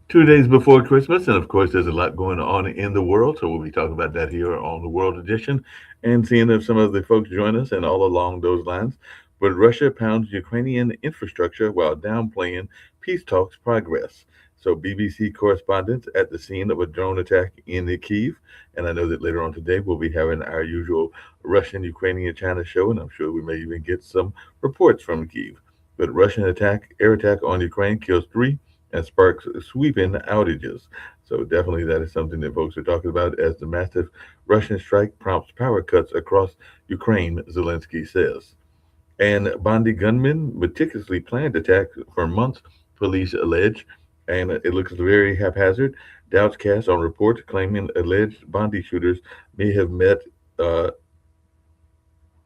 2 days before Christmas, and of course, there's a lot going on in the world, so we'll be talking about that here on the World Edition and seeing if some of the folks join us and all along those lines. But Russia pounds Ukrainian infrastructure while downplaying peace talks progress. So, BBC correspondents at the scene of a drone attack in the Kyiv, and I know that later on today we'll be having our usual Russian, Ukrainian, China show, and I'm sure we may even get some reports from Kyiv. But Russian air attack on Ukraine kills three and sparks sweeping outages. So definitely that is something that folks are talking about as the massive Russian strike prompts power cuts across Ukraine, Zelensky says. And Bondi gunmen meticulously planned attack for months, police allege, and it looks very haphazard. Doubts cast on reports claiming alleged Bondi shooters may have met uh,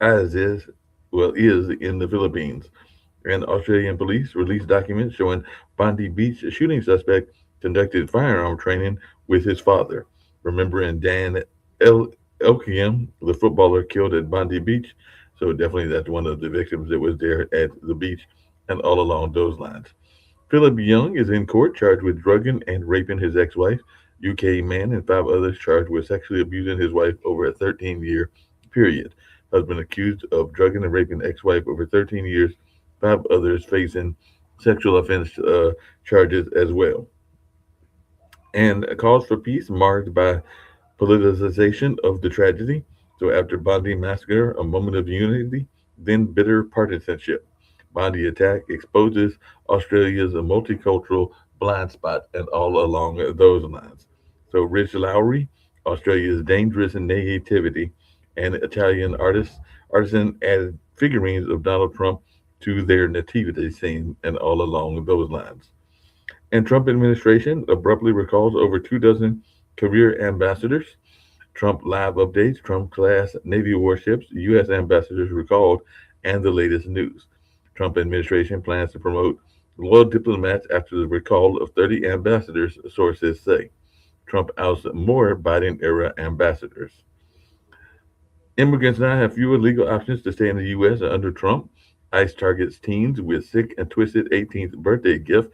as is in the Philippines. And Australian police released documents showing Bondi Beach shooting suspect conducted firearm training with his father. Remembering Dan Elkiam, the footballer killed at Bondi Beach. So definitely that's one of the victims that was there at the beach and all along those lines. Philip Young is in court charged with drugging and raping his ex-wife. UK man and five others charged with sexually abusing his wife over a 13-year period. Husband accused of drugging and raping ex-wife over 13 years. Five others facing sexual offense charges as well. And calls for peace marked by politicization of the tragedy. So after Bondi massacre, a moment of unity, then bitter partisanship. Bondi attack exposes Australia's multicultural blind spot and all along those lines. So Rich Lowry, Australia's dangerous naivety, and Italian artisan added figurines of Donald Trump to their nativity scene and all along those lines. And Trump administration abruptly recalls over 2 dozen career ambassadors. Trump live updates, Trump class Navy warships, U.S. ambassadors recalled, and the latest news. Trump administration plans to promote loyal diplomats after the recall of 30 ambassadors, sources say. Trump ousts more Biden era ambassadors. Immigrants now have fewer legal options to stay in the U.S. under Trump. ICE targets teens with sick and twisted 18th birthday gift.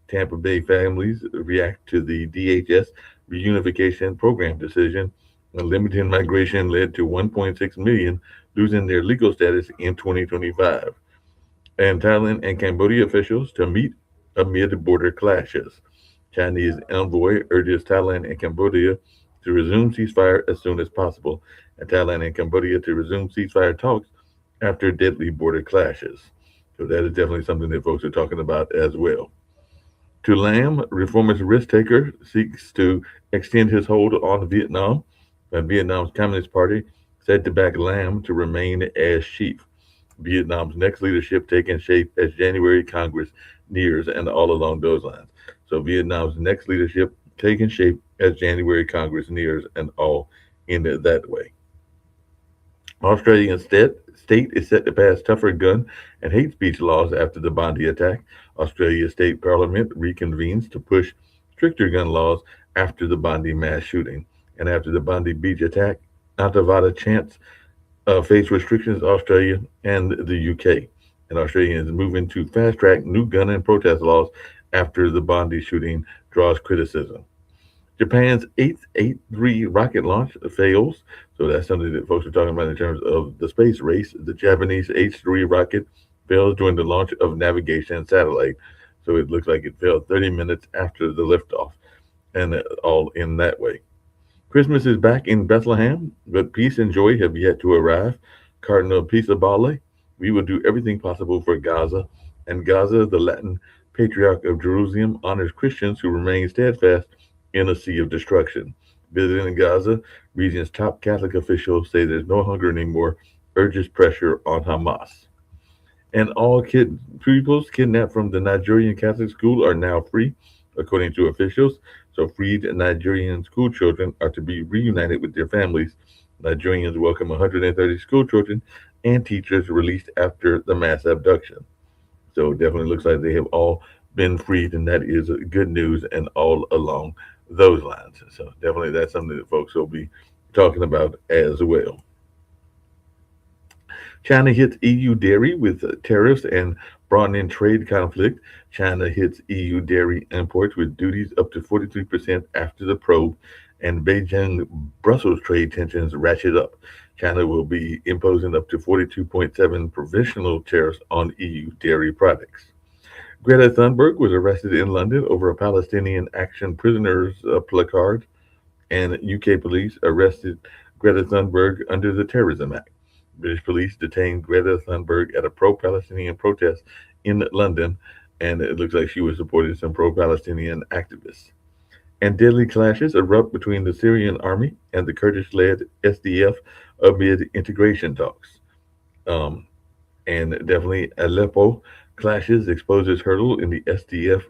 Tampa Bay families react to the DHS reunification program decision. Limiting migration led to 1.6 million losing their legal status in 2025. And Thailand and Cambodia officials to meet amid border clashes. Chinese envoy urges Thailand and Cambodia to resume ceasefire as soon as possible, and Thailand and Cambodia to resume ceasefire talks after deadly border clashes. So that is definitely something that folks are talking about as well. To Lam, reformist risk taker seeks to extend his hold on Vietnam. Vietnam's Communist Party said to back Lam to remain as chief. Vietnam's next leadership taking shape as January Congress nears and all along those lines. So Vietnam's next leadership taking shape as January Congress nears and all in that way. Australian state is set to pass tougher gun and hate speech laws after the Bondi attack. Australia's state parliament reconvenes to push stricter gun laws after the Bondi mass shooting. And after the Bondi Beach attack, Antavada chants face restrictions in Australia and the UK. And Australia is moving to fast track new gun and protest laws after the Bondi shooting draws criticism. Japan's 883 rocket launch fails. So that's something that folks are talking about in terms of the space race. The Japanese H3 rocket fails during the launch of navigation satellite. So it looks like it failed 30 minutes after the liftoff, and all in that way. Christmas is back in Bethlehem, but peace and joy have yet to arrive. Cardinal Pisabale, we will do everything possible for Gaza. And Gaza, the Latin patriarch of Jerusalem, honors Christians who remain steadfast in a sea of destruction. Visiting Gaza, region's top Catholic officials say there's no hunger anymore, urges pressure on Hamas. And all pupils kidnapped from the Nigerian Catholic school are now free, according to officials. So, freed Nigerian school children are to be reunited with their families. Nigerians welcome 130 school children and teachers released after the mass abduction. So, definitely looks like they have all been freed, and that is good news and all along those lines. So, definitely that's something that folks will be talking about as well. China hits EU dairy with tariffs and Broadening trade conflict, China hits EU dairy imports with duties up to 43% after the probe, and Beijing Brussels trade tensions ratchet up. China will be imposing up to 42.7 provisional tariffs on EU dairy products. Greta Thunberg was arrested in London over a Palestinian action prisoners placard, and UK police arrested Greta Thunberg under the Terrorism Act. British police detained Greta Thunberg at a pro Palestinian protest in London, and it looks like she was supporting some pro Palestinian activists. And deadly clashes erupt between the Syrian army and the Kurdish led SDF amid integration talks. Um, and definitely Aleppo clashes exposes hurdle in the SDF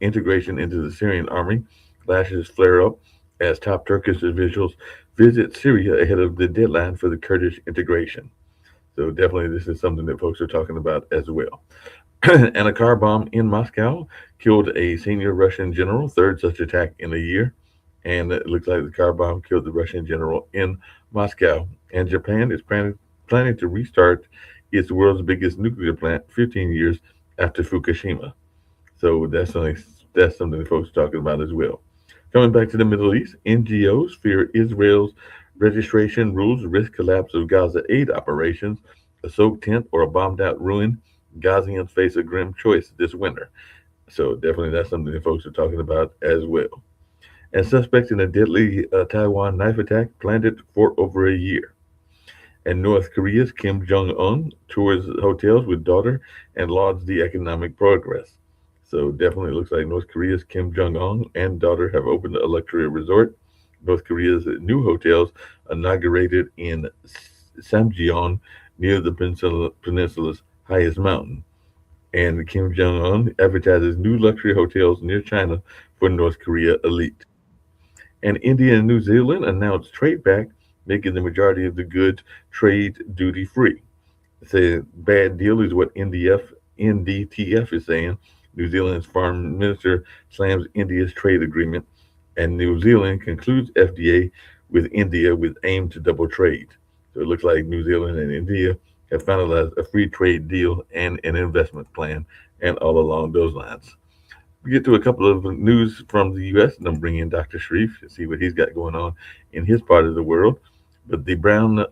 integration into the Syrian army. Clashes flare up as top Turkish officials visit Syria ahead of the deadline for the Kurdish integration. So definitely this is something that folks are talking about as well. And a car bomb in Moscow killed a senior Russian general, third such attack in a year. And it looks like the car bomb killed the Russian general in Moscow. And Japan is planning to restart its world's biggest nuclear plant 15 years after Fukushima. So that's something that folks are talking about as well. Coming back to the Middle East, NGOs fear Israel's registration rules risk collapse of Gaza aid operations. A soaked tent or a bombed out ruin. Gazians face a grim choice this winter. So definitely that's something that folks are talking about as well. And suspects in a deadly Taiwan knife attack planned for over a year. And North Korea's Kim Jong Un tours hotels with daughter and lauds the economic progress. So definitely looks like North Korea's Kim Jong Un and daughter have opened a luxury resort. North Korea's new hotels inaugurated in Samjeon near the peninsula's highest mountain. And Kim Jong Un advertises new luxury hotels near China for North Korea elite. And India and New Zealand announced trade pact, making the majority of the goods trade duty free. Say bad deal is what NDTF is saying. New Zealand's foreign minister slams India's trade agreement, and New Zealand concludes FTA with India with aim to double trade. So it looks like New Zealand and India have finalized a free trade deal and an investment plan, and all along those lines. We get to a couple of news from the U.S. and I'm bringing in Dr. Sharif to see what he's got going on in his part of the world. But the Brown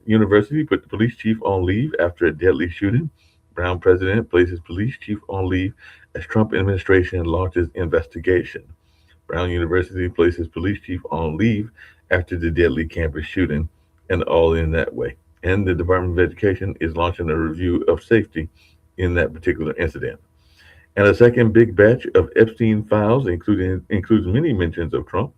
University put the police chief on leave after a deadly shooting. Brown president places police chief on leave as Trump administration launches investigation. Brown University places police chief on leave after the deadly campus shooting, and all in that way. And the Department of Education is launching a review of safety in that particular incident. And a second big batch of Epstein files, includes many mentions of Trump.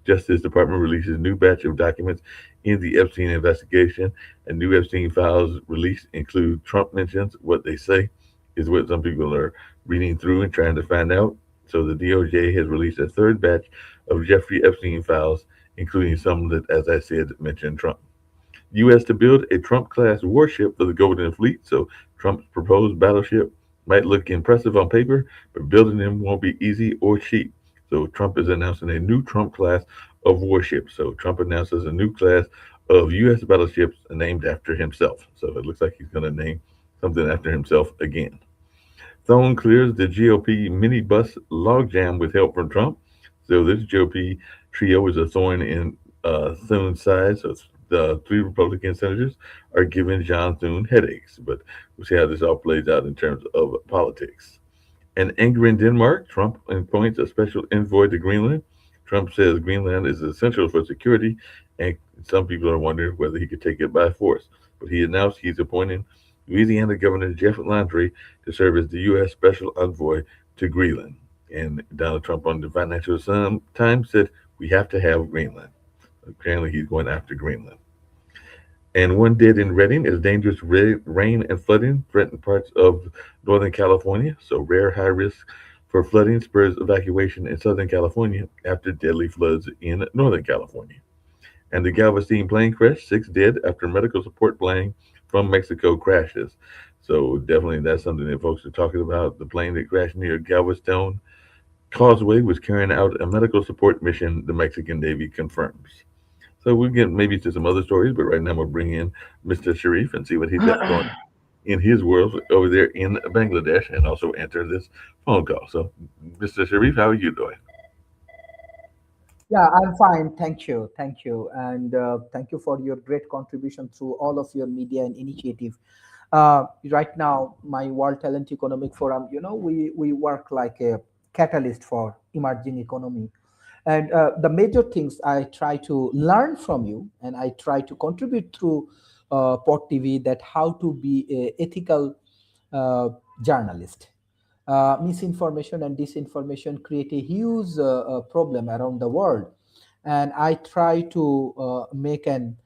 Justice Department releases new batch of documents in the Epstein investigation. And new Epstein files released include Trump mentions. What they say is what some people are reading through and trying to find out. So the DOJ has released a third batch of Jeffrey Epstein files, including some that, as I said, mention Trump. U.S. to build a Trump class warship for the Golden Fleet. So Trump's proposed battleship might look impressive on paper, but building them won't be easy or cheap. So Trump is announcing a new Trump class of warships. So Trump announces a new class of U.S. battleships named after himself. So it looks like he's going to name something after himself again. Thone clears the GOP minibus logjam with help from Trump. So this GOP trio is a thorn in Thune's side. So the three Republican senators are giving John Thune headaches. But we'll see how this all plays out in terms of politics. And anger in Denmark, Trump appoints a special envoy to Greenland. Trump says Greenland is essential for security, and some people are wondering whether he could take it by force. But he announced he's appointing Louisiana Governor Jeff Landry to serve as the U.S. Special Envoy to Greenland. And Donald Trump on the Financial Times said, we have to have Greenland. Apparently, he's going after Greenland. And one dead in Redding as dangerous rain and flooding threaten parts of Northern California. So, rare high risk for flooding spurs evacuation in Southern California after deadly floods in Northern California. And the Galveston plane crash, 6 dead after medical support plane from Mexico crashes. So definitely that's something that folks are talking about. The plane that crashed near Galveston Causeway was carrying out a medical support mission, the Mexican Navy confirms. So we'll get maybe to some other stories, but right now we'll bring in Mr. Sharif and see what he's got going. in his world over there in Bangladesh and also enter this phone call. So, Mr. Sharif, how are you doing? Yeah, I'm fine. Thank you. Thank you. And thank you for your great contribution through all of your media and initiative. Right now, my World Talent Economic Forum, we work like a catalyst for emerging economy. And the major things I try to learn from you and I try to contribute through Port TV, that how to be a ethical uh, journalist. Misinformation and disinformation create a huge problem around the world, and I try to make an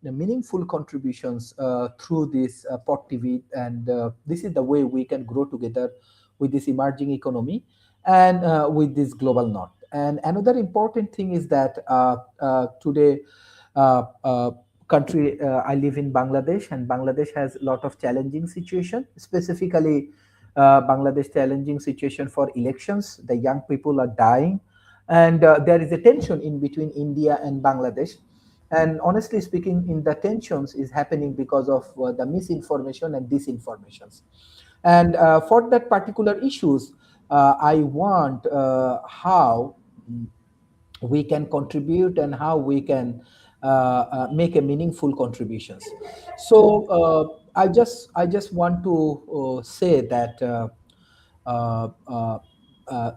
meaningful contributions through this Pot TV, and this is the way we can grow together with this emerging economy and with this global north. And another important thing is that today, uh, uh, country I live in Bangladesh, and Bangladesh has a lot of challenging situation, specifically Bangladesh challenging situation for elections. The young people are dying, and there is a tension in between India and Bangladesh. And honestly speaking, in the tensions is happening because of the misinformation and disinformations. And for that particular issues, I want how we can contribute and how we can make a meaningful contributions. So I just want to say that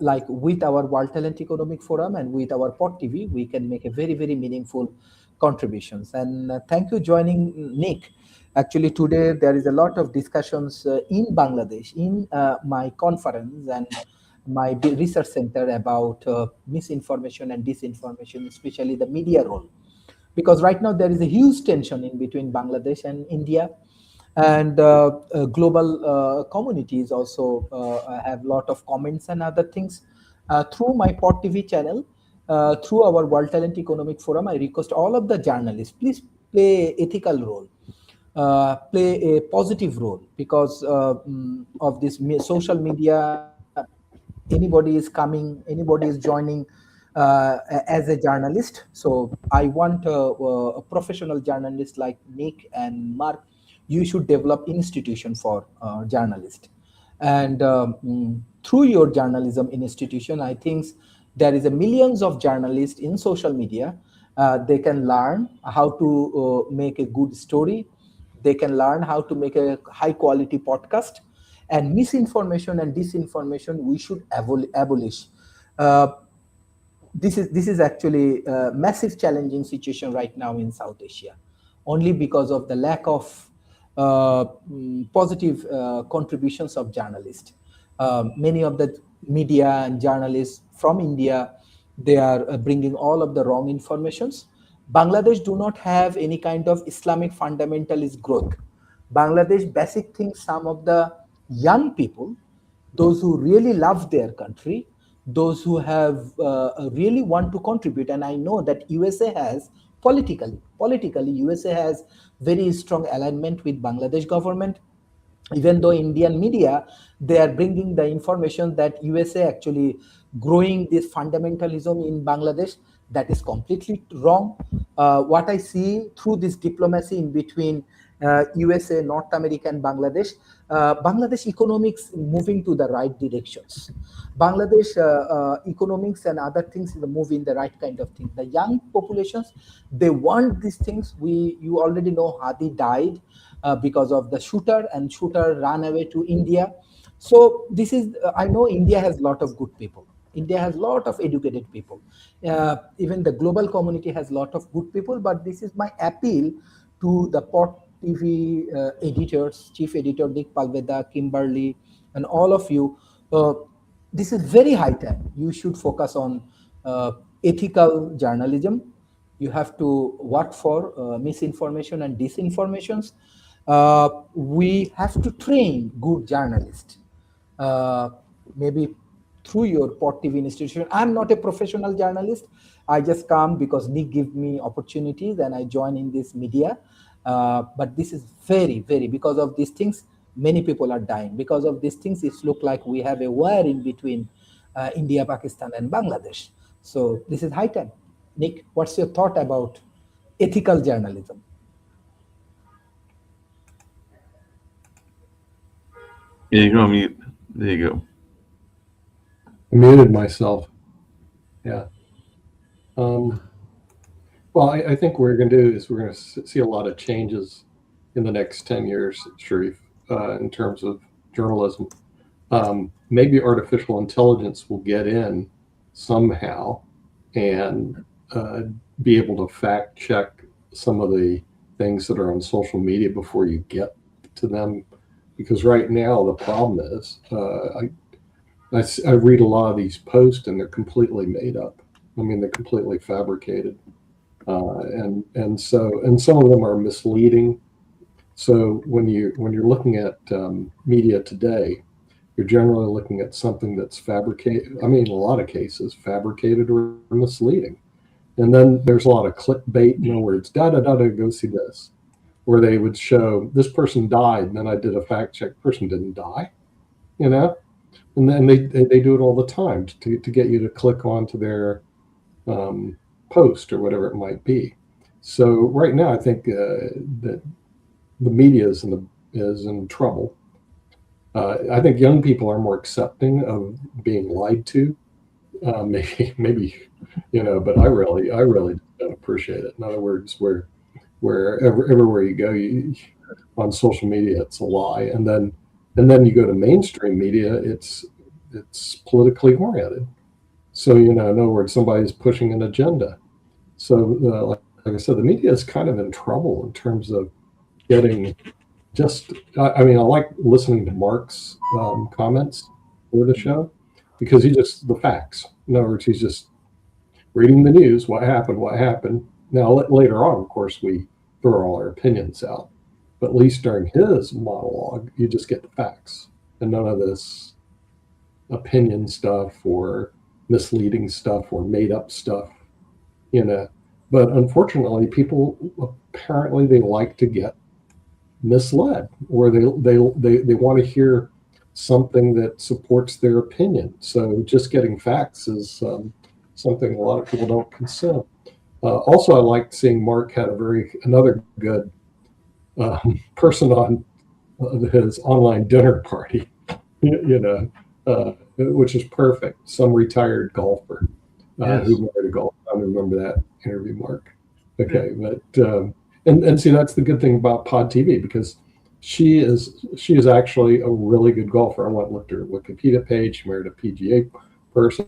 like with our World Talent Economic Forum and with our Pod TV, we can make a very meaningful contributions. And thank you joining, Nick. Actually, today there is a lot of discussions in Bangladesh in my conference and my research center about misinformation and disinformation, especially the media role. Because right now there is a huge tension in between Bangladesh and India, and global communities also have lot of comments and other things. Through my Pod TV channel, through our World Talent Economic Forum, I request all of the journalists, please play ethical role, play a positive role, because of this social media. Anybody is coming, anybody is joining as a journalist. So I want a professional journalist like Nick and Mark. You should develop institution for journalists, and through your journalism institution, I think there is a millions of journalists in social media. They can learn how to make a good story. They can learn how to make a high quality podcast. And misinformation and disinformation we should abolish. uh, this is actually a massive challenging situation right now in South Asia, only because of the lack of positive contributions of journalists. Many of the media and journalists from India, they are bringing all of the wrong informations. Bangladesh do not have any kind of Islamic fundamentalist growth. Bangladesh basic things, some of the young people, those who really love their country, those who have really want to contribute. And I know that USA has politically USA has very strong alignment with Bangladesh government. Even though Indian media, they are bringing the information that USA actually growing this fundamentalism in Bangladesh, that is completely wrong. What I see through this diplomacy in between USA, North America, and Bangladesh, Bangladesh economics moving to the right directions. Bangladesh economics and other things move in the right kind of thing. The young populations, they want these things. You already know Hadi died because of the shooter, and shooter ran away to India. So this is I know India has a lot of good people. India has a lot of educated people. Even the global community has a lot of good people. But this is my appeal to the Pot TV editors, chief editor Dick Palveda, Kimberly, and all of you. This is very high time. You should focus on ethical journalism. You have to work for misinformation and disinformations. We have to train good journalists, uh, maybe through your Pot TV institution. I'm not a professional journalist. I just come because Nick give me opportunities and I join in this media. But this is very, because of these things, many people are dying. Because of these things, it look like we have a war in between India, Pakistan, and Bangladesh. So this is high time. Nick, what's your thought about ethical journalism? Yeah, you're on mute. There you go. I muted myself. Yeah. Um, well, I think what we're going to do is we're going to see a lot of changes in the next 10 years, Sharif, in terms of journalism. Maybe artificial intelligence will get in somehow and be able to fact check some of the things that are on social media before you get to them. Because right now, the problem is I read a lot of these posts and they're completely made up. I mean, they're completely fabricated. And some of them are misleading. So when you're looking at media today, you're generally looking at something that's fabricated. I mean, in a lot of cases, fabricated or misleading. And then there's a lot of clickbait. In other words, da da da da, go see this, where they would show this person died, and then I did a fact check. Person didn't die, you know. And then they do it all the time to get you to click onto their post or whatever it might be. So right now, I think that the media is in trouble. I think young people are more accepting of being lied to. Maybe, but I really don't appreciate it. In other words, everywhere you go, on social media, it's a lie, and then you go to mainstream media, it's politically oriented. So in other words, somebody's pushing an agenda. So like I said, the media is kind of in trouble in terms of getting. I like listening to Mark's comments for the show because the facts. In other words, he's just reading the news. What happened? Now, later on, of course, we throw all our opinions out. But at least during his monologue, you just get the facts and none of this opinion stuff or misleading stuff or made up stuff, But unfortunately, people apparently they like to get misled, or they want to hear something that supports their opinion. So just getting facts is something a lot of people don't consume. Also, I liked seeing Mark had another good person on his online dinner party, which is perfect. Some retired golfer Yes. who married a golfer. I remember that interview, Mark. Okay, but and see, that's the good thing about Pod TV, because she is actually a really good golfer. I went and looked at her Wikipedia page. She married a PGA person,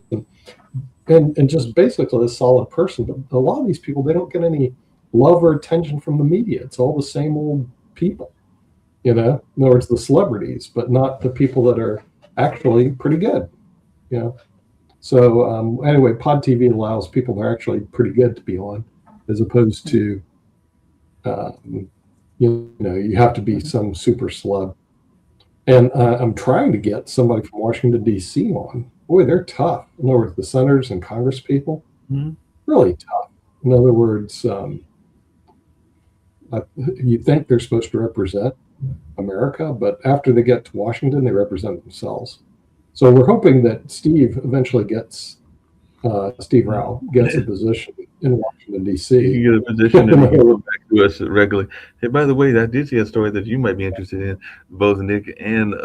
and just basically a solid person. But a lot of these people, they don't get any love or attention from the media. It's all the same old people, In other words, the celebrities, but not the people that are actually pretty good, So anyway, Pod TV allows people that are actually pretty good to be on, as opposed to, you have to be some super celeb. And I'm trying to get somebody from Washington, D.C. on. Boy, they're tough. In other words, the senators and Congress people, really tough. In other words, you think they're supposed to represent America, but after they get to Washington, they represent themselves. So we're hoping that Steve eventually gets, Steve Rao gets a position in Washington, D.C. You get a position and you come back to us regularly. Hey, by the way, I did see a story that you might be interested in, both Nick and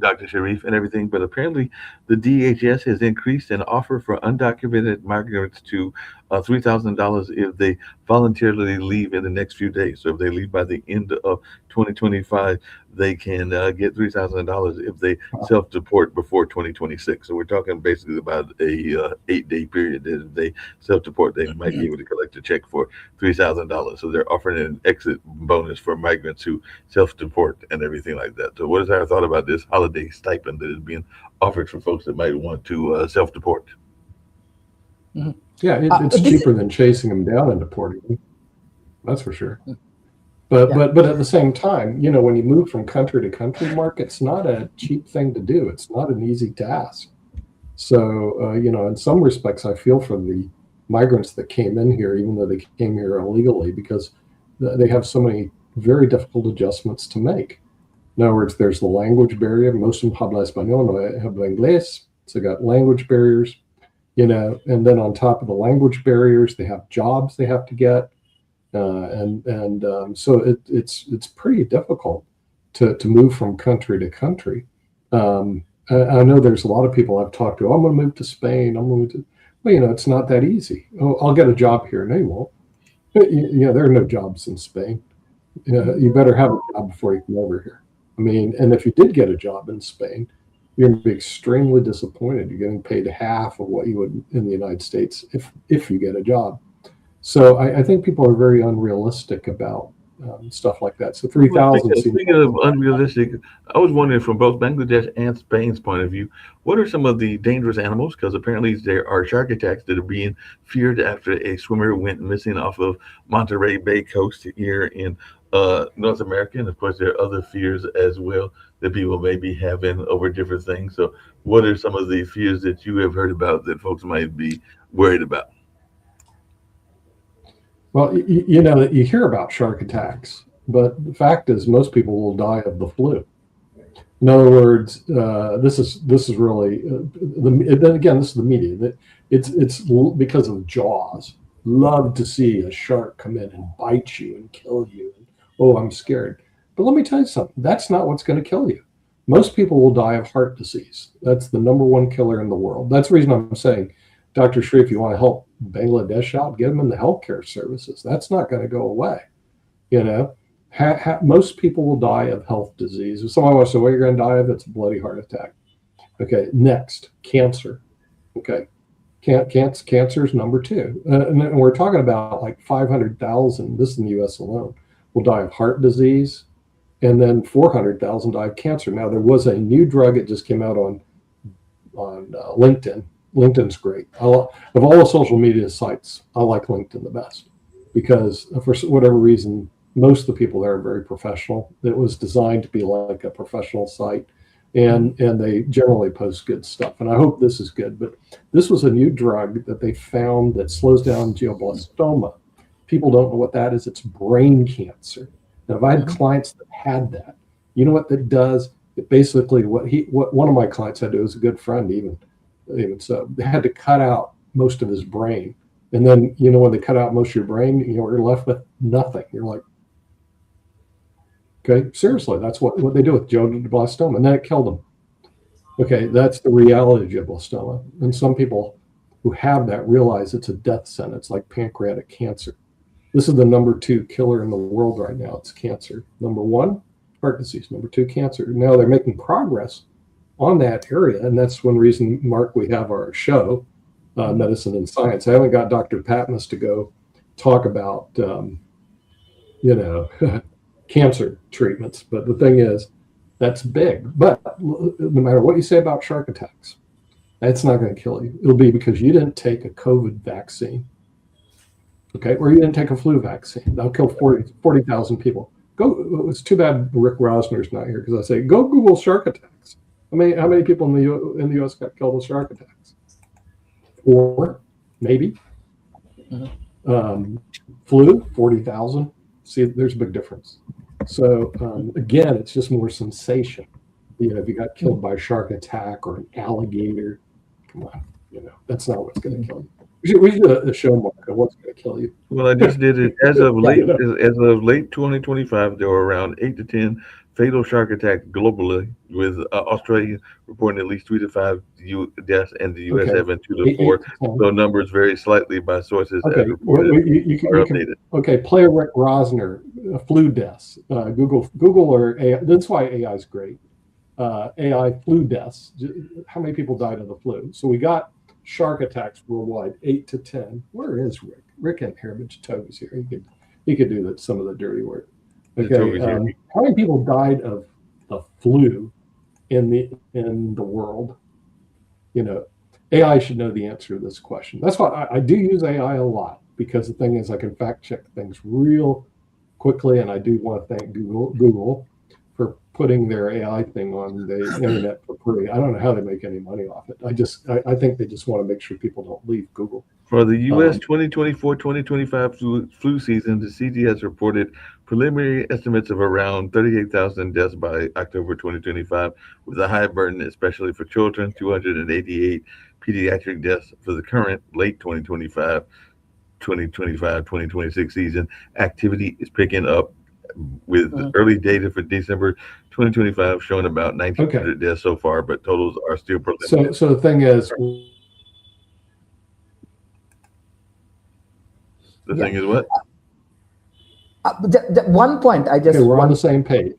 Dr. Sharif and everything, but apparently the DHS has increased an offer for undocumented migrants to $3,000 if they voluntarily leave in the next few days. So if they leave by the end of 2025, they can get $3,000 if they self-deport before 2026. So we're talking basically about a 8-day period that if they self-deport, they might be able to collect a check for $3,000. So they're offering an exit bonus for migrants who self-deport and everything like that. So what is our thought about this holiday stipend that is being offered for folks that might want to self-deport? Yeah, it's cheaper than chasing them down and deporting them. That's for sure. But at the same time, when you move from country to country, Mark, it's not a cheap thing to do. It's not an easy task. So, in some respects, I feel for the migrants that came in here, even though they came here illegally, because they have so many very difficult adjustments to make. In other words, there's the language barrier. Most of them habla español, no habla inglés. So got language barriers. And then on top of the language barriers, they have jobs they have to get, so it's pretty difficult to move from country to country. I know there's a lot of people I've talked to. I'm going to move to Spain. I'm going to, well, it's not that easy. Oh, I'll get a job here. No, you won't. There are no jobs in Spain. You better have a job before you come over here. I mean, and if you did get a job in Spain, you're going to be extremely disappointed. You're getting paid half of what you would in the United States if you get a job. So I think people are very unrealistic about stuff like that. So 3,000. Speaking of unrealistic, I was wondering from both Bangladesh and Spain's point of view, what are some of the dangerous animals? Because apparently there are shark attacks that are being feared after a swimmer went missing off of Monterey Bay coast here in North America. And of course, there are other fears as well that people may be having over different things. So what are some of the fears that you have heard about that folks might be worried about? Well, you hear about shark attacks, but the fact is most people will die of the flu. In other words, this is really then again, this is the media that it's because of Jaws. Love to see a shark come in and bite you and kill you. Oh, I'm scared. But let me tell you something. That's not what's going to kill you. Most people will die of heart disease. That's the number one killer in the world. That's the reason I'm saying, Dr. Shree, if you want to help Bangladesh out, get them in the healthcare services. That's not going to go away. Most people will die of health disease. If someone wants to say, what you're going to die of, it's a bloody heart attack. Okay, next, cancer. Okay, cancer is number two. And we're talking about like 500,000, this in the U.S. alone, will die of heart disease, and then 400,000 die of cancer. Now, there was a new drug that just came out on LinkedIn. LinkedIn's great. Of all the social media sites, I like LinkedIn the best because for whatever reason, most of the people there are very professional. It was designed to be like a professional site, and they generally post good stuff. And I hope this is good. But this was a new drug that they found that slows down glioblastoma. People don't know what that is. It's brain cancer. Now, if I had clients that had that, you know what that does? It basically what one of my clients had to do, was a good friend even so, they had to cut out most of his brain. And then, when they cut out most of your brain, you're left with nothing. You're like, okay, seriously, that's what they do with glioblastoma. And then it killed them. Okay, that's the reality of glioblastoma. And some people who have that realize it's a death sentence, like pancreatic cancer. This is the number 2 killer in the world right now. It's cancer. Number 1, heart disease. Number 2, cancer. Now they're making progress on that area, and that's one reason, Mark, we have our show, Medicine and Science. I haven't got Dr. Patmos to go talk about, cancer treatments, but the thing is, that's big. But no matter what you say about shark attacks, that's not going to kill you. It'll be because you didn't take a COVID vaccine, okay, or you didn't take a flu vaccine. That'll kill 40,000 people. It's too bad Rick Rosner's not here, because I say, go Google shark attacks. How many people in the U.S. got killed with shark attacks? 4, maybe. Flu, 40,000. See, there's a big difference. So again, it's just more sensation. If you got killed by a shark attack or an alligator, come on, that's not what's going to kill you. We should do a show, Mark, on what's going to kill you. Well, I just did it as of late 2025. There were around 8 to 10 fatal shark attacks globally, with Australia reporting at least 3 to 5 deaths, and the U.S. having 2 to 4. So numbers vary slightly by sources as reported. You can, okay, play Rick Rosner, flu deaths. Google or AI. That's why AI is great. AI flu deaths. How many people died of the flu? So we got shark attacks worldwide, 8 to 10. Where is Rick? Rick and Heritage Toby's here. He could do some of the dirty work. Okay, how many people died of the flu in the world? AI should know the answer to this question. That's why I do use AI a lot, because the thing is I can fact check things real quickly, and I do want to thank Google for putting their AI thing on the internet for free. I don't know how they make any money off it. I think they just want to make sure people don't leave Google. For the U.S. 2024-2025 flu season, the CDC has reported preliminary estimates of around 38,000 deaths by October 2025, with a high burden, especially for children. 288 pediatric deaths for the current late 2025-2026 season. Activity is picking up with the early data for December 2025 showing about 1,900 deaths so far, but totals are still preliminary. So the thing is, The thing is what? One point I just we're on the same page.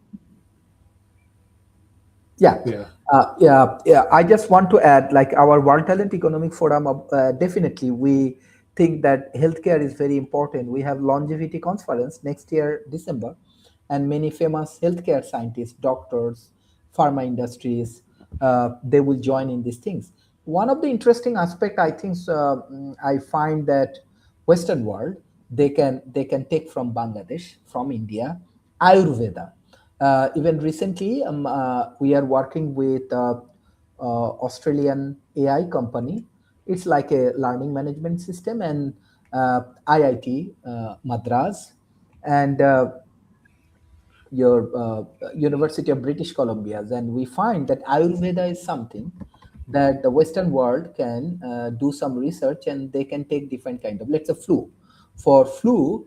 Yeah. I just want to add, like our World Talent Economic Forum, definitely we think that healthcare is very important. We have longevity conference next year, December, and many famous healthcare scientists, doctors, pharma industries, they will join in these things. One of the interesting aspect, I think, I find that Western world, they can take from Bangladesh, from India, Ayurveda. Even recently, we are working with Australian AI company. It's like a learning management system, and IIT Madras and your University of British Columbia. And we find that Ayurveda is something that the Western world can do some research, and they can take different kind of, let's say flu. For flu,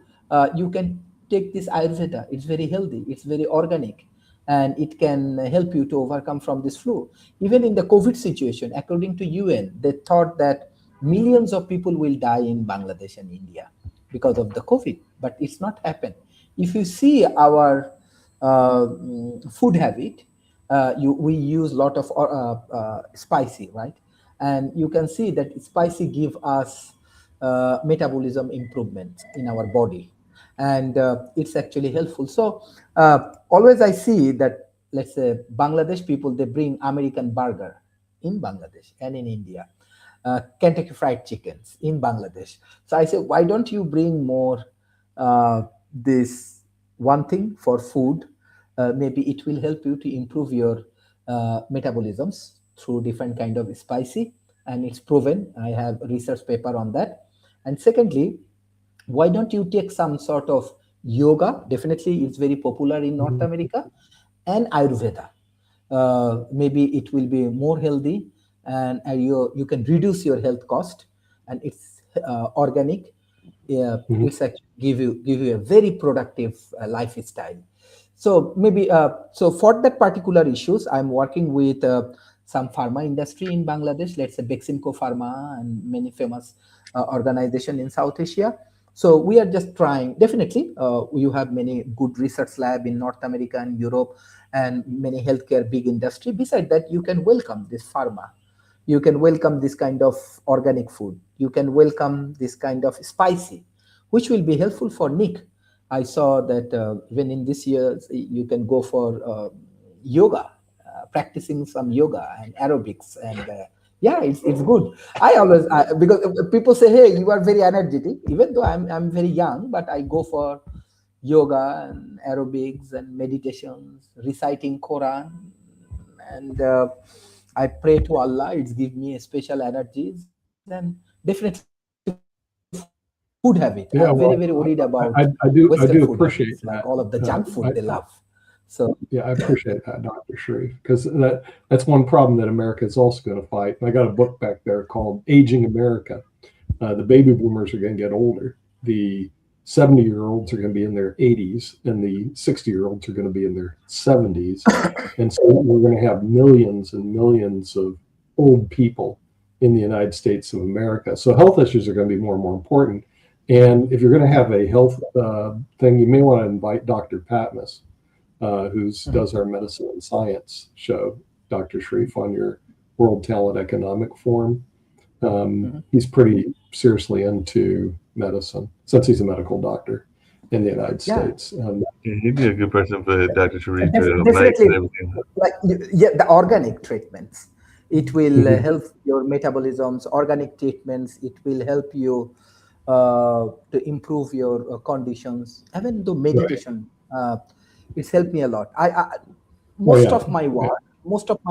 you can take this Ayurveda. It's very healthy, it's very organic, and it can help you to overcome from this flu. Even in the COVID situation, according to UN, they thought that millions of people will die in Bangladesh and India because of the COVID, but it's not happened. If you see our food habit, we use a lot of spicy, right? And you can see that spicy give us metabolism improvement in our body, and it's actually helpful. So always I see that, let's say Bangladesh people, they bring American burger in Bangladesh and in India, Kentucky Fried Chickens in Bangladesh. So I say, why don't you bring more this one thing for food? Maybe it will help you to improve your metabolisms through different kind of spicy, and it's proven. I have a research paper on that. And secondly, why don't you take some sort of yoga? Definitely it's very popular in North America, and Ayurveda. Maybe it will be more healthy, and you can reduce your health cost, and it's organic. It's actually give you a very productive lifestyle. So maybe so for that particular issues, I'm working with some pharma industry in Bangladesh, let's say Beximco Pharma and many famous organization in South Asia. So we are just trying. Definitely, you have many good research lab in North America and Europe, and many healthcare big industry. Beside that, you can welcome this pharma. You can welcome this kind of organic food. You can welcome this kind of spicy, which will be helpful for Nick. I saw that even in this year, you can go for yoga, practicing some yoga and aerobics, and yeah, it's good. I always because people say, hey, you are very energetic, even though I'm very young, but I go for yoga and aerobics and meditations, reciting Quran, and I pray to Allah. It's give me a special energies, and definitely food habit. Yeah, I'm very worried about I do Western food appreciate habits, that. like all of the junk food they love. So yeah, I appreciate that, Dr. Sharif, because that's one problem that America is also going to fight. And I got a book back there called Aging America. The baby boomers are going to get older. The 70-year-olds are going to be in their 80s, and the 60-year-olds are going to be in their 70s. And so we're going to have millions and millions of old people in the United States of America. So health issues are going to be more and more important. And if you're going to have a health thing, you may want to invite Dr. Patmos, who does our medicine and science show, Dr. Sharif, on your World Talent Economic Forum. He's pretty seriously into medicine, since he's a medical doctor in the United States. He'd be a good person for Dr. Sharif. Definitely, like the organic treatments. It will help your metabolisms. Organic treatments. It will help you to improve your conditions. Even though meditation, it's helped me a lot. Most of my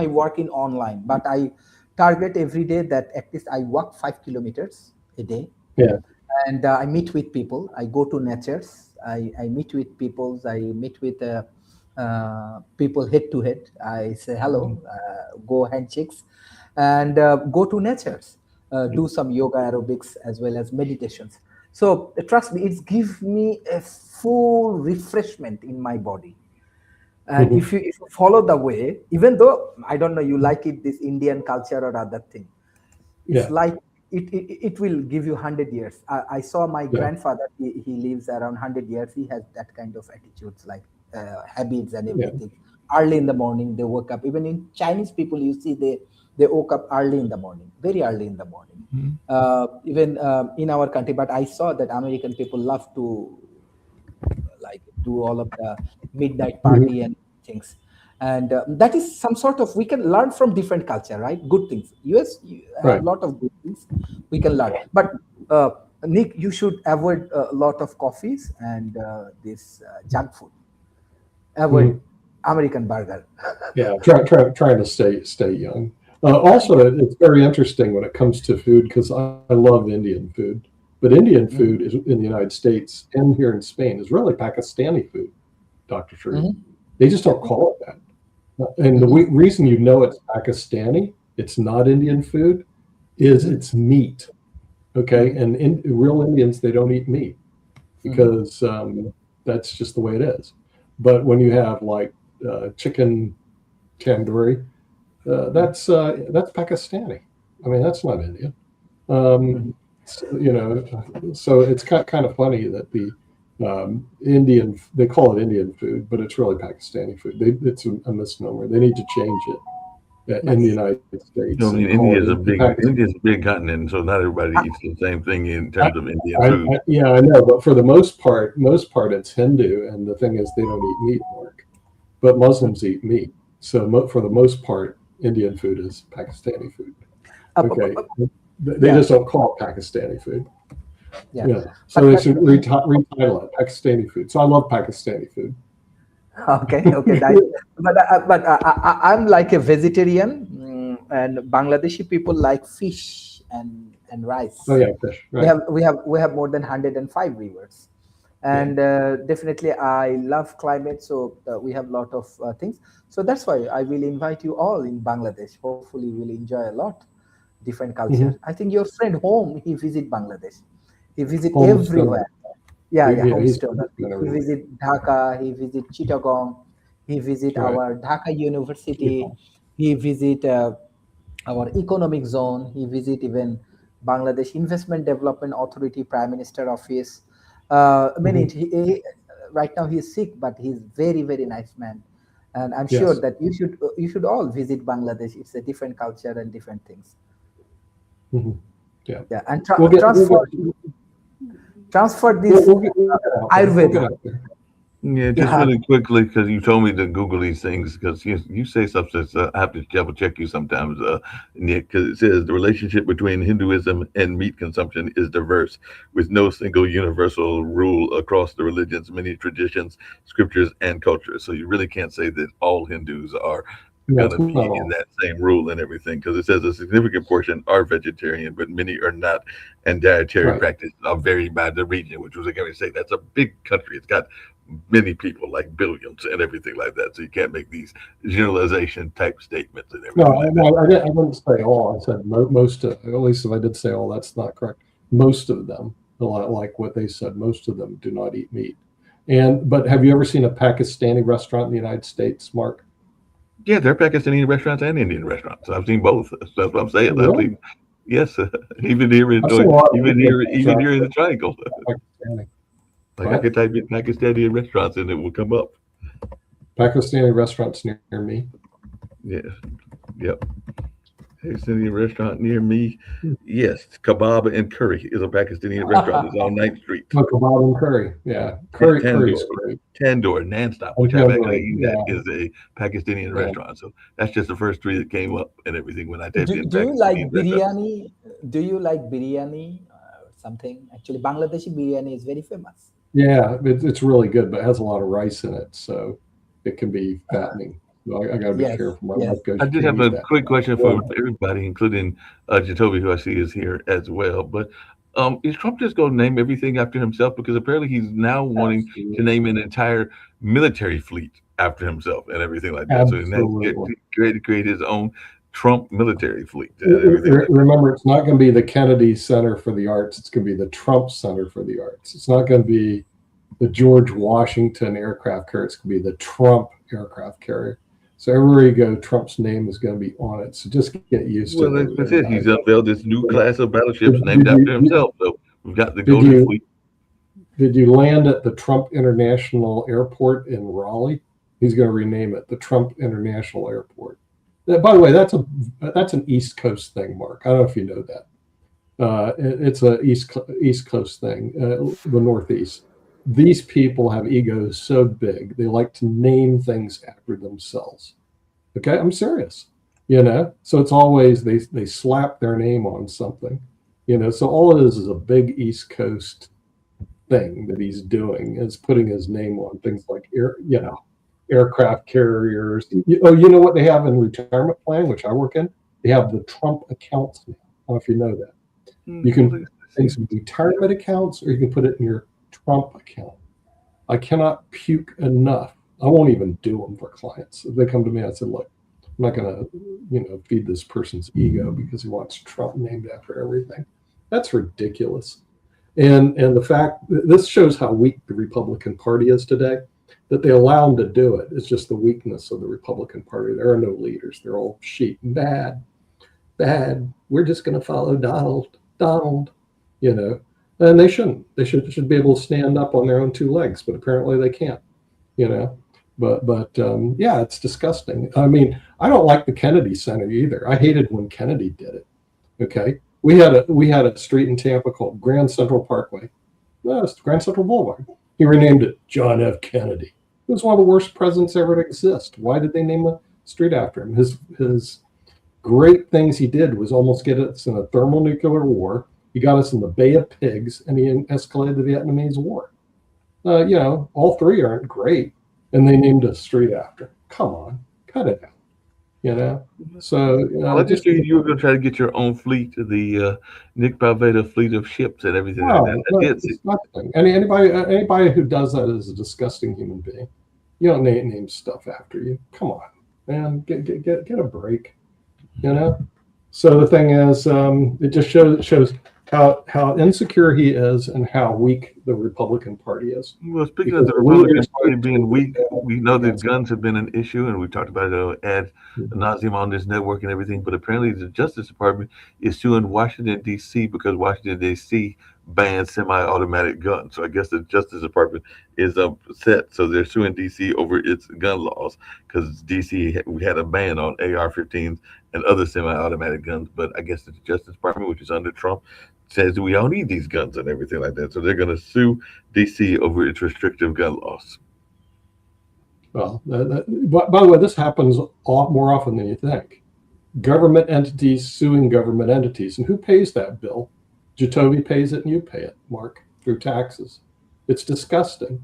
work in online, but I target every day that at least I walk 5 kilometers a day. Yeah. And I meet with people. I go to natures. I meet with people. I meet with people head to head. I say hello, go handshakes, and go to natures. Do some yoga aerobics as well as meditations. So trust me, it gives me a full refreshment in my body. And Mhm. if you follow the way, even though I don't know you like it, this Indian culture or other thing, it's Yeah, like it will give you 100 years. I saw my yeah, grandfather, he lives around 100 years. He has that kind of attitudes, like habits and yeah. everything. Early in the morning, they woke up. Even in Chinese people, you see, they woke up early in the morning, very early in the morning. Mhm. Even in our country, but I saw that American people love to like do all of the midnight Mhm. party and things. And that is some sort of, we can learn from different culture, right? Good things. US you have Right. a lot of good things we can learn, but uh, Nick, you should avoid a lot of coffees and this junk food. Avoid Mhm. American burger. Yeah, trying to stay young. Also, it's very interesting when it comes to food because I love Indian food, but Indian Mhm, food is in the United States and here in Spain is really Pakistani food, Dr. Sharif. mhm, They just yeah, don't call it that. And the mhm, reason you know it's Pakistani, it's not Indian food, is mhm, it's meat. Okay, mhm, and real Indians they don't eat meat mhm, because that's just the way it is. But when you have like chicken tandoori, mhm, that's Pakistani. I mean, that's not Indian. Um, mhm. so, so it's kind of funny that the Indian they call it Indian food, but it's really Pakistani food. It's a misnomer. They need to change it in the Nice. United I States mean, and call it Pakistan. India's a big continent, so not everybody eats the same thing in I, terms of Indian food. yeah, I know, but for the most part, it's Hindu, and the thing is, they don't eat meat, Mark. But Muslims eat meat, so for the most part, Indian food is Pakistani food. Okay, they Yeah, just don't call it Pakistani food. yeah, Yeah, so they but should retitle it Pakistani food. So I love Pakistani food. okay, okay, nice. I'm like a vegetarian, and Bangladeshi people like fish and Oh rice. yeah, fish, right? We have more than 105 rivers, Yeah. and definitely I love climate. So we have a lot of things. So that's why I will invite you all in Bangladesh. Hopefully, we'll enjoy a lot different culture. Mm-hmm. I think your friend home he visit Bangladesh. He visit Homestone. everywhere. Yeah, yeah, Yeah, he's homestoner. been He everywhere. visit Dhaka, he visit Chittagong, he visit Right. our Dhaka University, People. he visit our economic zone, he visit even Bangladesh Investment Development Authority Prime Minister Office. Many Hmm. right now he's sick, but he's very nice man, and I'm sure Yes. that you should all visit Bangladesh. It's a different culture and different things. Hmm. Yeah. Yeah, and We'll transfer this we'll get out there. We'll get Ayurveda. out there. Yeah, just Yeah. really quickly, because you told me to Google these things, because you say something, so I have to double check you sometimes, Nick, because it says the relationship between Hinduism and meat consumption is diverse, with no single universal rule across the religions, many traditions, scriptures, and cultures. So you really can't say that all Hindus are No, going it's to not be in all. that same rule and everything, because it says a significant portion are vegetarian, but many are not, and dietary Right. practices are varied by the region, which was again to say that's a big country. It's got many people, like billions and everything like that. So you can't make these generalization type statements and No, everything like that. I didn't say all. I said most of, at least if I did say all, that's not correct. Most of them, like what they said, most of them do not eat meat. But have you ever seen a Pakistani restaurant in the United States, Mark? Yeah, there are Pakistani restaurants and Indian restaurants. I've seen both. That's what I'm saying. Oh, I've really? seen, yes, even here in I've seen a lot of Indian even restaurants here in the that triangle. are Pakistani. Like I What? could type in Pakistani restaurants and it will come up. Pakistani restaurants near me. Yes, yep. Pakistani restaurant near me. Yes, Kebab and Curry is a Pakistani restaurant. It's on Ninth Street. Oh, kebab and curry. Yeah, curry's Tandoor, great. Tandoor, Nonstop, And which I've actually tandoori. eaten at, Yeah, is a Pakistani yeah. restaurant. So that's just the first three that came up and everything when I typed in Do you like Pakistani restaurant. biryani? Do you like biryani? Something actually, Bangladeshi biryani is very famous. Yeah, it's really good, but it has a lot of rice in it, so it can be fattening. So I got to be Yes, careful. My yes. wife goes, I "You did can't have eat a that." quick question Yeah, for everybody, including Jacoby, who I see is here as well. But is Trump just going to name everything after himself? Because apparently he's now wanting to absolutely, name an entire military fleet after himself and everything like that. So and that's absolutely. create his own. Trump military fleet. Everything. Remember, it's not going to be the Kennedy Center for the Arts. It's going to be the Trump Center for the Arts. It's not going to be the George Washington aircraft carrier. It's going to be the Trump aircraft carrier. So everywhere you go, Trump's name is going to be on it. So just get used to it. That's it. He's unveiled this new class of battleships named after himself. So we've got the Golden Fleet. Did you land at the Trump International Airport in Raleigh? He's going to rename it the Trump International Airport. By the way, that's an East Coast thing, Mark. I don't know if you know that. It's a East Coast thing, the Northeast. These people have egos so big, they like to name things after themselves. Okay, I'm serious. So it's always they slap their name on something. So all it is a big East Coast thing that he's doing, is putting his name on things like aircraft carriers. You know what they have in retirement plan, which I work in? They have the Trump accounts now. I don't know if you know that. You can put things in retirement accounts, or you can put it in your Trump account. I cannot puke enough. I won't even do them for clients. If they come to me, I said, look, I'm not going to, feed this person's ego because he wants Trump named after everything. That's ridiculous. And the fact, this shows how weak the Republican Party is today, that they allow them to do it. It's just the weakness of the Republican Party. There are no leaders. They're all sheep. Bad. We're just going to follow Donald, and they shouldn't. They should be able to stand up on their own two legs, but apparently they can't, But it's disgusting. I mean, I don't like the Kennedy Center either. I hated when Kennedy did it. Okay, we had a street in Tampa called Grand Central Parkway. No, it's Grand Central Boulevard. He renamed it John F. Kennedy. He was one of the worst presidents ever to exist. Why did they name a street after him? His great things he did was almost get us in a thermonuclear war. He got us in the Bay of Pigs, and he escalated the Vietnamese War. All three aren't great, and they named a street after. Come on, cut it out. So I just figured you were going to try to get your own fleet, the Nick Palveda fleet of ships and everything like that. It's nothing. Anybody who does that is a disgusting human being. You don't name stuff after you. Come on, man, get a break. So the thing is, it just shows how insecure he is and how weak the Republican Party is. Well, speaking of the Republican Party being weak, we know that guns have been an issue, and we talked about it ad nauseum on this network and everything. But apparently, the Justice Department is suing Washington, D.C. because Washington, D.C. banned semi-automatic guns. So I guess the Justice Department is upset. So they're suing D.C. over its gun laws because D.C. we had a ban on AR-15s and other semi-automatic guns. But I guess the Justice Department, which is under Trump, says we don't need these guns and everything like that. So they're going to sue D.C. over its restrictive gun laws. Well, by the way, this happens more often than you think. Government entities suing government entities. And who pays that bill? Jacoby pays it and you pay it, Mark, through taxes. It's disgusting.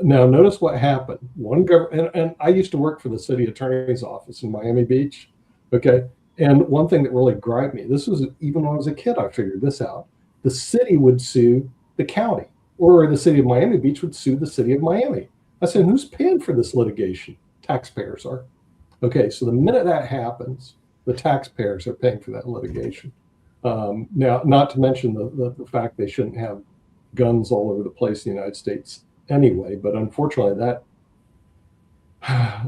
Now, notice what happened. And I used to work for the city attorney's office in Miami Beach. Okay. And one thing that really griped me, this was even when I was a kid, I figured this out. The city would sue the county, or the city of Miami Beach would sue the city of Miami. I said, who's paying for this litigation? Taxpayers are. Okay, so the minute that happens, the taxpayers are paying for that litigation. Now, not to mention the fact they shouldn't have guns all over the place in the United States anyway, but unfortunately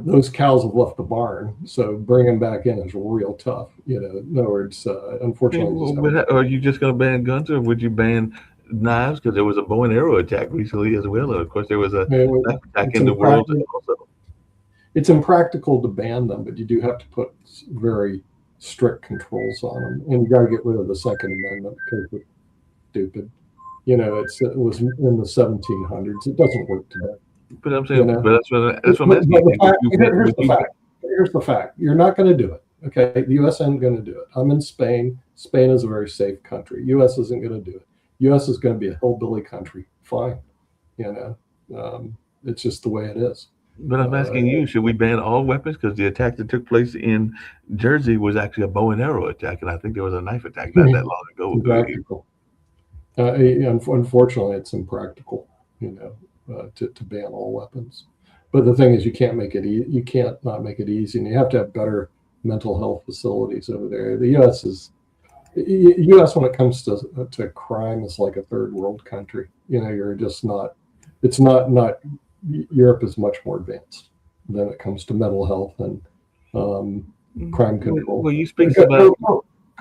those cows have left the barn, so bringing them back in is real tough. In other words, unfortunately. Are you just going to ban guns, or would you ban knives? Because there was a bow and arrow attack recently as well. And of course, there was a knife attack in the world also. It's impractical to ban them, but you do have to put very strict controls on them, and you got to get rid of the Second Amendment because it's stupid. It was in the 1700s. It doesn't work today. But I'm saying, but that's what I'm asking. Here's the fact. You're not going to do it. Okay, the U.S. isn't going to do it. I'm in Spain. Spain is a very safe country. U.S. isn't going to do it. U.S. is going to be a hillbilly country. Fine, it's just the way it is. But I'm asking you, should we ban all weapons? Because the attack that took place in Jersey was actually a bow and arrow attack, and I think there was a knife attack not that long ago. Impractical. Unfortunately, it's impractical. To ban all weapons, but the thing is, you can't make it. You can't not make it easy, and you have to have better mental health facilities over there. The U.S. when it comes to crime is like a third world country. You're just not. It's not. Europe is much more advanced when it comes to mental health and crime control. Well, you speak about.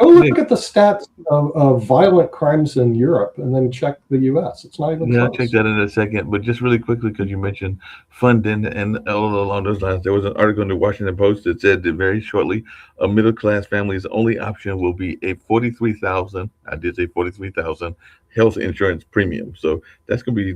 Go look at the stats of violent crimes in Europe and then check the U.S. It's not even Yeah, I'll close. check that in a second. But just really quickly, because you mentioned funding and all along those lines, there was an article in the Washington Post that said that very shortly, a middle class family's only option will be a 43,000. I did say 43,000 health insurance premium. So that's going to be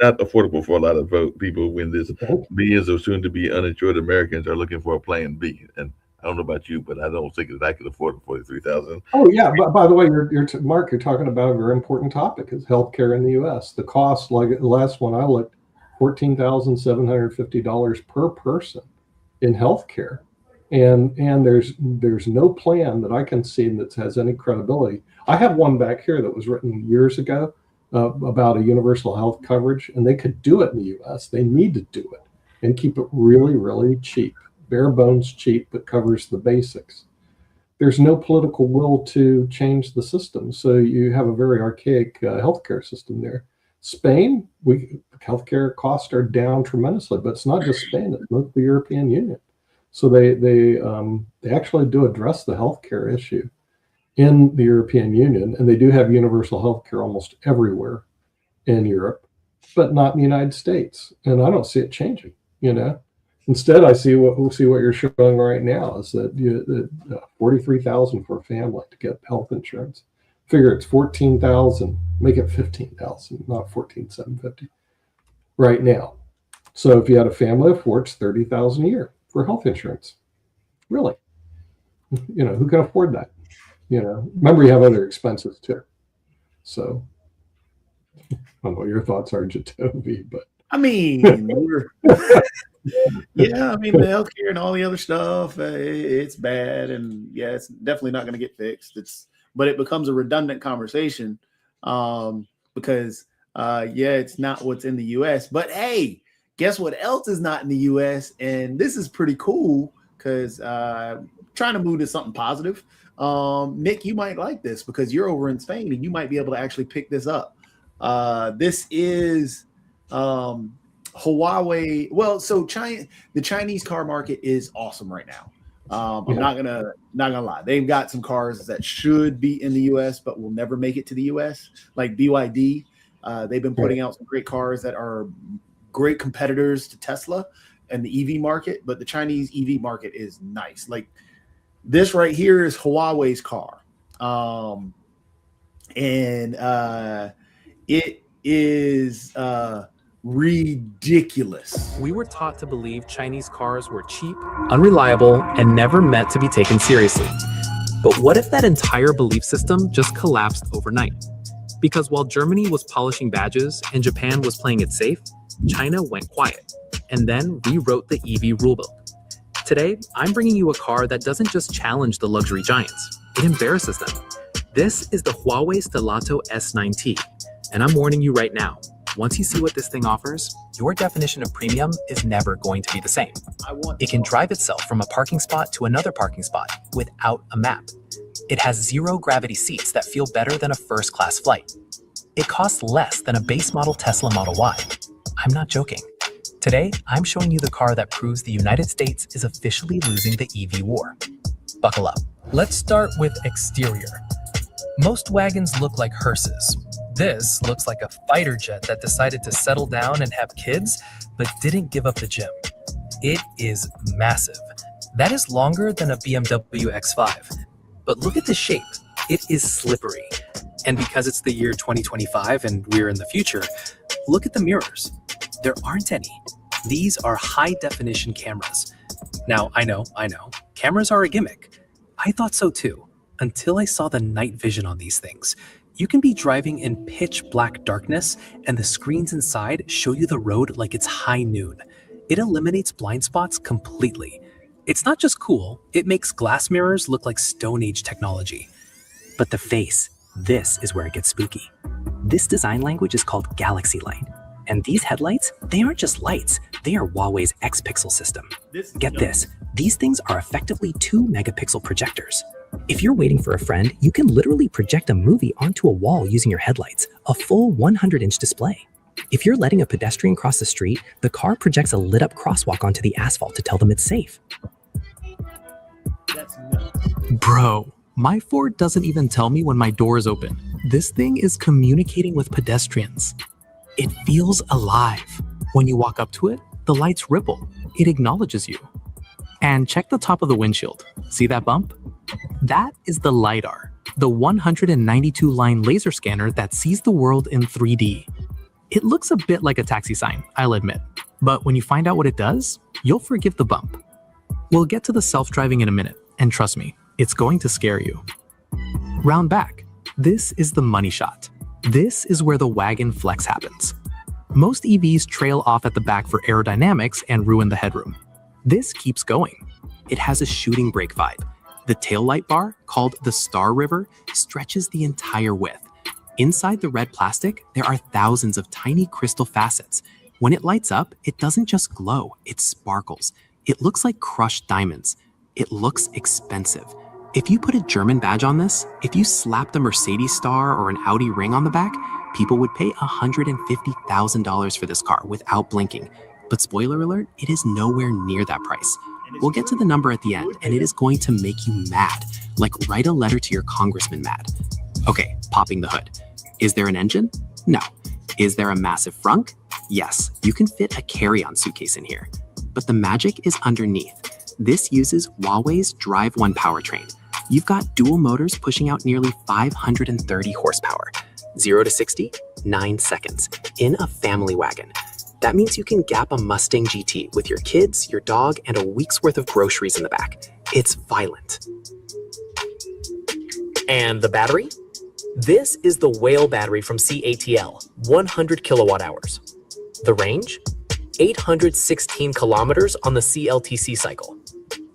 not affordable for a lot of people when this millions of soon to be uninsured Americans are looking for a plan B. And I don't know about you, but I don't think that I could afford 43,000. Oh yeah, but by the way, Mark, you're talking about a very important topic: is healthcare in the U.S. The cost, like the last one I looked, $14,750 per person in healthcare, and there's no plan that I can see that has any credibility. I have one back here that was written years ago about a universal health coverage, and they could do it in the U.S. They need to do it and keep it really, really cheap. Bare bones cheap, but covers the basics. There's no political will to change the system, so you have a very archaic healthcare system there. Spain, healthcare costs are down tremendously, but it's not just Spain; it's most of the European Union. So they actually do address the healthcare issue in the European Union, and they do have universal healthcare almost everywhere in Europe, but not in the United States. And I don't see it changing. Instead, I see what you're showing right now is that $43,000 for a family to get health insurance. Figure it's $14,000, make it $15,000, not $14,750 right now. So if you had a family of four, it's $30,000 a year for health insurance. Really, who can afford that? Remember you have other expenses too. So I don't know what your thoughts are, Jacoby, but I mean, yeah, I mean, the healthcare and all the other stuff, it's bad, and yeah, it's definitely not going to get fixed. But it becomes a redundant conversation because it's not what's in the U.S. But hey, guess what else is not in the U.S. And this is pretty cool because trying to move to something positive. Nick, you might like this because you're over in Spain and you might be able to actually pick this up. This is Huawei. Well, so the Chinese car market is awesome right now. I'm not gonna lie. They've got some cars that should be in the US, but will never make it to the US. Like BYD, they've been putting out some great cars that are great competitors to Tesla and the EV market. But the Chinese EV market is nice. Like this right here is Huawei's car, and it is ridiculous. We were taught to believe Chinese cars were cheap, unreliable, and never meant to be taken seriously. But what if that entire belief system just collapsed overnight? Because while Germany was polishing badges and Japan was playing it safe, China went quiet and then rewrote the EV rulebook. Today, I'm bringing you a car that doesn't just challenge the luxury giants, it embarrasses them. This is the Huawei Stelato S9T, and I'm warning you right now, once you see what this thing offers, your definition of premium is never going to be the same. It can drive itself from a parking spot to another parking spot without a map. It has zero gravity seats that feel better than a first-class flight. It costs less than a base model Tesla Model Y. I'm not joking. Today, I'm showing you the car that proves the United States is officially losing the EV war. Buckle up. Let's start with exterior. Most wagons look like hearses. This looks like a fighter jet that decided to settle down and have kids, but didn't give up the gym. It is massive. That is longer than a BMW X5. But look at the shape. It is slippery. And because it's the year 2025 and we're in the future, look at the mirrors. There aren't any. These are high-definition cameras. Now, I know, cameras are a gimmick. I thought so too, until I saw the night vision on these things. You can be driving in pitch black darkness and the screens inside show you the road like it's high noon. It eliminates blind spots completely. It's not just cool, it makes glass mirrors look like Stone Age technology. But the face, this is where it gets spooky. This design language is called Galaxy Light. And these headlights, they aren't just lights, they are Huawei's X-Pixel system. Get this, These things are effectively 2-megapixel projectors. If you're waiting for a friend, you can literally project a movie onto a wall using your headlights, a full 100-inch display. If you're letting a pedestrian cross the street, the car projects a lit-up crosswalk onto the asphalt to tell them it's safe. That's nuts. Bro, my Ford doesn't even tell me when my door is open. This thing is communicating with pedestrians. It feels alive. When you walk up to it, the lights ripple. It acknowledges you. And check the top of the windshield. See that bump? That is the LiDAR, the 192-line laser scanner that sees the world in 3D. It looks a bit like a taxi sign, I'll admit. But when you find out what it does, you'll forgive the bump. We'll get to the self-driving in a minute, and trust me, it's going to scare you. Round back. This is the money shot. This is where the wagon flex happens. Most EVs trail off at the back for aerodynamics and ruin the headroom. This keeps going. It has a shooting brake vibe. The taillight bar, called the Star River, stretches the entire width. Inside the red plastic, there are thousands of tiny crystal facets. When it lights up, it doesn't just glow, it sparkles. It looks like crushed diamonds. It looks expensive. If you put a German badge on this, if you slapped a Mercedes star or an Audi ring on the back, people would pay $150,000 for this car without blinking. But spoiler alert, it is nowhere near that price. We'll get to the number at the end, and it is going to make you mad. Like write a letter to your congressman mad. Okay, popping the hood. Is there an engine? No. Is there a massive frunk? Yes, you can fit a carry-on suitcase in here. But the magic is underneath. This uses Huawei's Drive One powertrain. You've got dual motors pushing out nearly 530 horsepower. 0 to 60, 9 seconds, in a family wagon. That means you can gap a Mustang GT with your kids, your dog, and a week's worth of groceries in the back. It's violent. And the battery? This is the Whale battery from CATL, 100 kilowatt hours. The range? 816 kilometers on the CLTC cycle.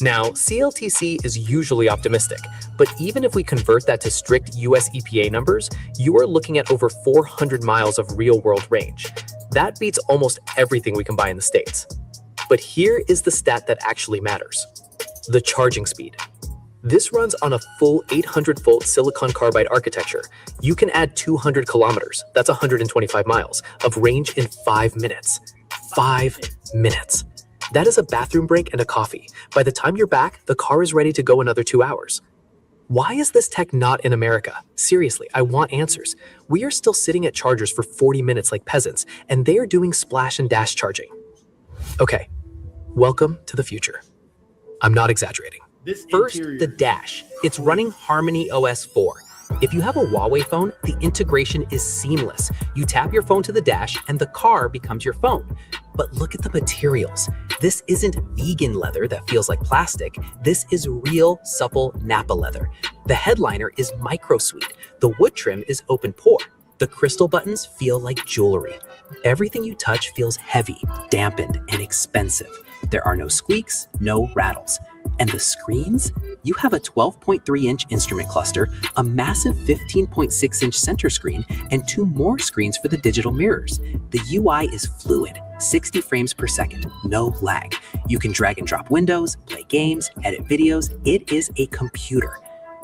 Now, CLTC is usually optimistic, but even if we convert that to strict US EPA numbers, you are looking at over 400 miles of real-world range. That beats almost everything we can buy in the States. But here is the stat that actually matters: the charging speed. This runs on a full 800-volt silicon carbide architecture. You can add 200 kilometers, that's 125 miles, of range in 5 minutes. 5 minutes. That is a bathroom break and a coffee. By the time you're back, the car is ready to go another 2 hours. Why is this tech not in America? Seriously, I want answers. We are still sitting at chargers for 40 minutes like peasants, and they are doing splash and dash charging. Okay, welcome to the future. I'm not exaggerating. First, the dash. It's running Harmony OS 4. If you have a Huawei phone, the integration is seamless. You tap your phone to the dash and the car becomes your phone. But look at the materials. This isn't vegan leather that feels like plastic. This is real, supple Nappa leather. The headliner is micro-sweet. The wood trim is open pore. The crystal buttons feel like jewelry. Everything you touch feels heavy, dampened, and expensive. There are no squeaks, no rattles. And the screens? You have a 12.3-inch instrument cluster, a massive 15.6-inch center screen, and 2 more screens for the digital mirrors. The UI is fluid, 60 frames per second, no lag. You can drag and drop windows, play games, edit videos. It is a computer.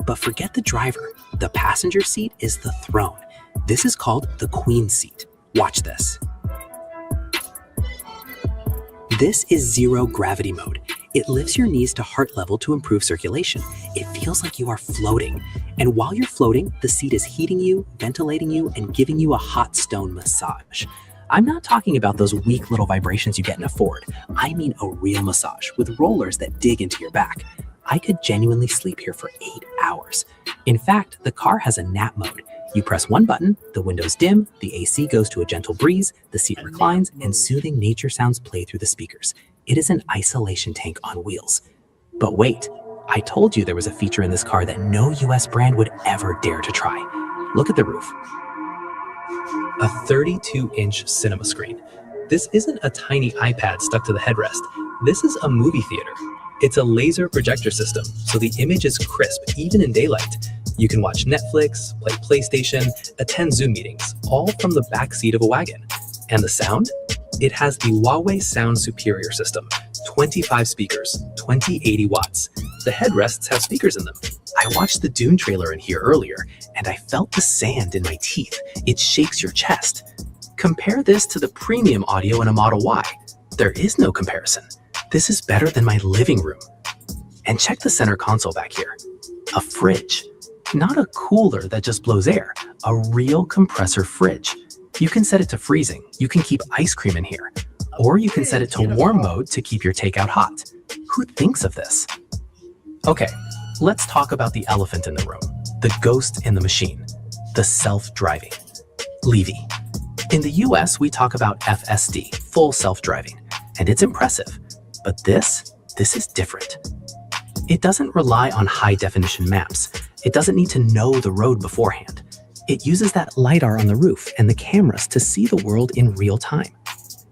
But forget the driver. The passenger seat is the throne. This is called the Queen seat. Watch this. This is zero gravity mode. It lifts your knees to heart level to improve circulation. It feels like you are floating. And while you're floating, the seat is heating you, ventilating you, and giving you a hot stone massage. I'm not talking about those weak little vibrations you get in a Ford. I mean a real massage with rollers that dig into your back. I could genuinely sleep here for 8 hours. In fact, the car has a nap mode. You press one button, the windows dim, the AC goes to a gentle breeze, the seat reclines, and soothing nature sounds play through the speakers. It is an isolation tank on wheels. But wait, I told you there was a feature in this car that no US brand would ever dare to try. Look at the roof. A 32-inch cinema screen. This isn't a tiny iPad stuck to the headrest. This is a movie theater. It's a laser projector system, so the image is crisp, even in daylight. You can watch Netflix, play PlayStation, attend Zoom meetings, all from the back seat of a wagon. And the sound? It has the Huawei Sound Superior system, 25 speakers, 2080 watts. The headrests have speakers in them. I watched the Dune trailer in here earlier, and I felt the sand in my teeth. It shakes your chest. Compare this to the premium audio in a Model Y. There is no comparison. This is better than my living room. And check the center console back here. A fridge. Not a cooler that just blows air, a real compressor fridge. You can set it to freezing. You can keep ice cream in here. Or you can set it to warm mode to keep your takeout hot. Who thinks of this? Okay, let's talk about the elephant in the room, the ghost in the machine, the self-driving. Levy. In the US, we talk about FSD, full self-driving, and it's impressive. But this is different. It doesn't rely on high-definition maps. It doesn't need to know the road beforehand. It uses that LiDAR on the roof and the cameras to see the world in real time.